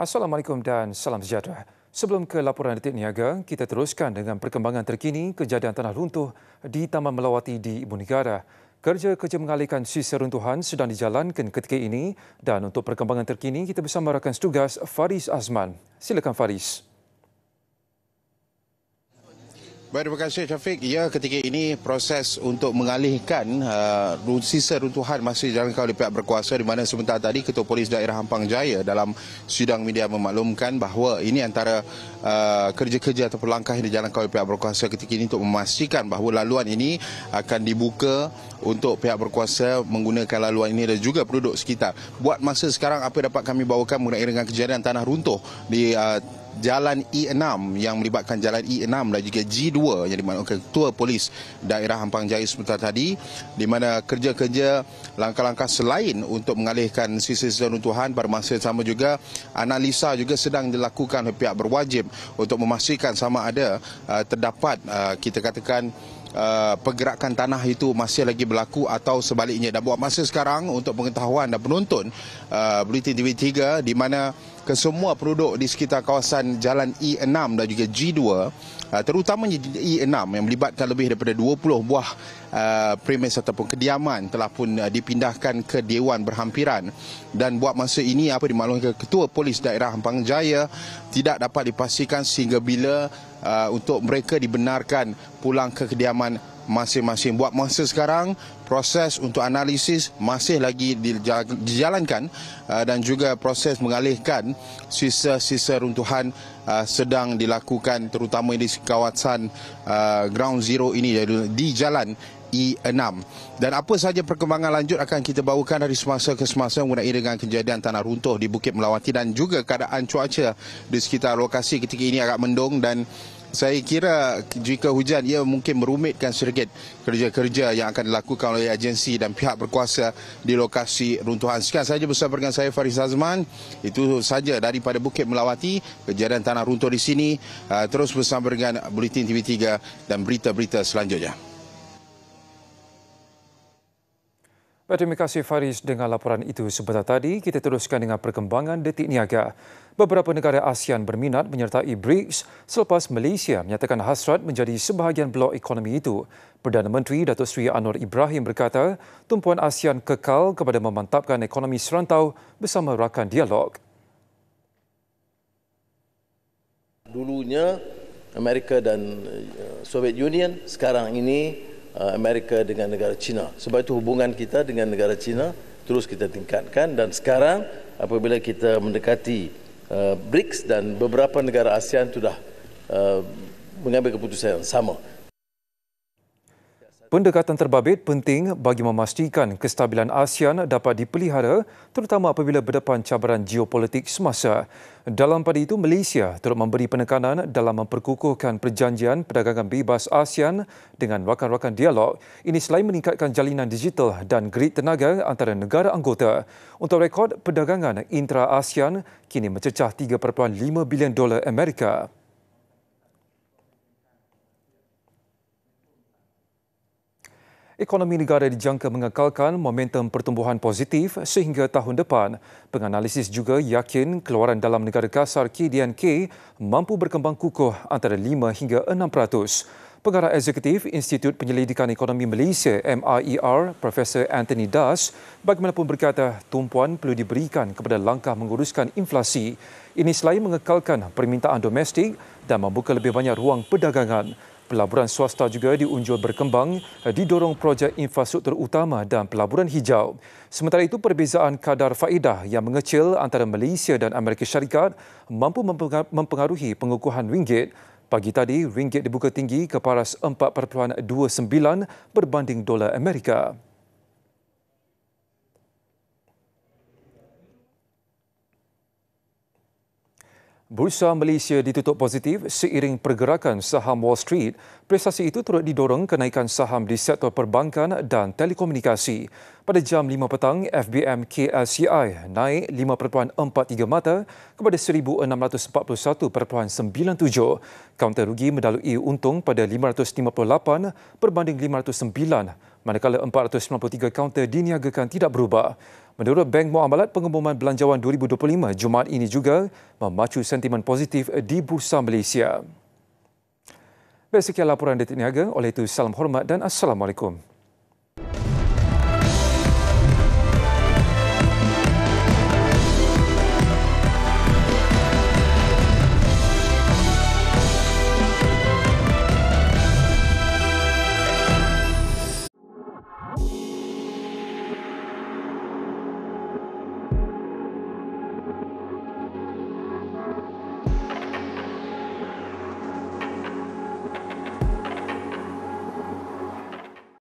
Assalamualaikum dan salam sejahtera. Sebelum ke laporan detik niaga, kita teruskan dengan perkembangan terkini kejadian tanah runtuh di Taman Melawati di Ibu Negara. Kerja-kerja mengalihkan sisa runtuhan sedang dijalankan ketika ini dan untuk perkembangan terkini kita bersama rakan setugas Faris Azman. Silakan Faris. Baik, terima kasih Syafiq. Ya, ketika ini proses untuk mengalihkan sisa runtuhan masih dijalankan oleh pihak berkuasa, di mana sebentar tadi Ketua Polis Daerah Hampang Jaya dalam sidang media memaklumkan bahawa ini antara kerja-kerja atau langkah yang dijalankan oleh pihak berkuasa ketika ini untuk memastikan bahawa laluan ini akan dibuka untuk pihak berkuasa menggunakan laluan ini dan juga penduduk sekitar. Buat masa sekarang, apa dapat kami bawakan mengenai dengan kejadian tanah runtuh di Jalan E6 yang melibatkan Jalan E6 dan juga G2 yang dimaklumkan Ketua Polis Daerah Hampang Jaya sebentar tadi, di mana kerja-kerja langkah-langkah selain untuk mengalihkan sisa-sisa runtuhan, pada masa sama juga analisa juga sedang dilakukan oleh pihak berwajib untuk memastikan sama ada terdapat kita katakan pergerakan tanah itu masih lagi berlaku atau sebaliknya. Dan buat masa sekarang untuk pengetahuan dan penonton Bulletin TV3, di mana kesemua penduduk di sekitar kawasan Jalan E6 dan juga G2, terutamanya E6 yang melibatkan lebih daripada 20 buah premis ataupun kediaman telah pun dipindahkan ke Dewan Berhampiran. Dan buat masa ini apa dimaklumkan Ketua Polis Daerah Hampang Jaya, tidak dapat dipastikan sehingga bila untuk mereka dibenarkan pulang ke kediaman masing-masing. Buat masa sekarang, proses untuk analisis masih lagi dijalankan dan juga proses mengalihkan sisa-sisa runtuhan sedang dilakukan, terutama di kawasan Ground Zero ini di Jalan E6. Dan apa sahaja perkembangan lanjut akan kita bawakan dari semasa ke semasa mengenai dengan kejadian tanah runtuh di Bukit Melawati dan juga keadaan cuaca di sekitar lokasi ketika ini agak mendung, dan saya kira jika hujan ia mungkin merumitkan sedikit kerja-kerja yang akan dilakukan oleh agensi dan pihak berkuasa di lokasi runtuhan. Sekian sahaja bersama dengan saya Faris Azman. Itu saja daripada Bukit Melawati, kejadian tanah runtuh di sini. Terus bersama dengan Bulletin TV3 dan berita-berita selanjutnya. Terima kasih Faris dengan laporan itu sebentar tadi. Kita teruskan dengan perkembangan detik niaga. Beberapa negara ASEAN berminat menyertai BRICS selepas Malaysia menyatakan hasrat menjadi sebahagian blok ekonomi itu. Perdana Menteri Datuk Seri Anwar Ibrahim berkata, tumpuan ASEAN kekal kepada memantapkan ekonomi serantau bersama rakan dialog. Dulunya Amerika dan Soviet Union, sekarang ini Amerika dengan negara China. Sebab itu hubungan kita dengan negara China terus kita tingkatkan, dan sekarang apabila kita mendekati BRICS dan beberapa negara ASEAN sudah mengambil keputusan yang sama. Pendekatan terbabit penting bagi memastikan kestabilan ASEAN dapat dipelihara, terutama apabila berdepan cabaran geopolitik semasa. Dalam pada itu, Malaysia turut memberi penekanan dalam memperkukuhkan perjanjian perdagangan bebas ASEAN dengan rakan-rakan dialog. Ini selain meningkatkan jalinan digital dan grid tenaga antara negara anggota. Untuk rekod, perdagangan intra-ASEAN kini mencecah $3.5 bilion Amerika. Ekonomi negara dijangka mengekalkan momentum pertumbuhan positif sehingga tahun depan. Penganalisis juga yakin keluaran dalam negara kasar KDNK mampu berkembang kukuh antara 5 hingga 6%. Pengarah Eksekutif Institut Penyelidikan Ekonomi Malaysia MIER, Profesor Anthony Das, bagaimanapun berkata tumpuan perlu diberikan kepada langkah menguruskan inflasi. Ini selain mengekalkan permintaan domestik dan membuka lebih banyak ruang perdagangan. Pelaburan swasta juga diunjul berkembang, didorong projek infrastruktur utama dan pelaburan hijau. Sementara itu, perbezaan kadar faedah yang mengecil antara Malaysia dan Amerika Syarikat mampu mempengaruhi pengukuhan ringgit. Pagi tadi, ringgit dibuka tinggi ke paras 4.29 berbanding dolar Amerika. Bursa Malaysia ditutup positif seiring pergerakan saham Wall Street. Prestasi itu turut didorong kenaikan saham di sektor perbankan dan telekomunikasi. Pada jam 5 petang, FBM KLCI naik 5.43 mata kepada 1,641.97. Kaunter rugi mendalui untung pada 558 berbanding 509, manakala 493 kaunter diniagakan tidak berubah. Menurut Bank Muamalat, pengumuman belanjawan 2025 Jumaat ini juga memacu sentimen positif di Bursa Malaysia. Baik, sekian laporan Detik Niaga. Oleh itu, salam hormat dan Assalamualaikum.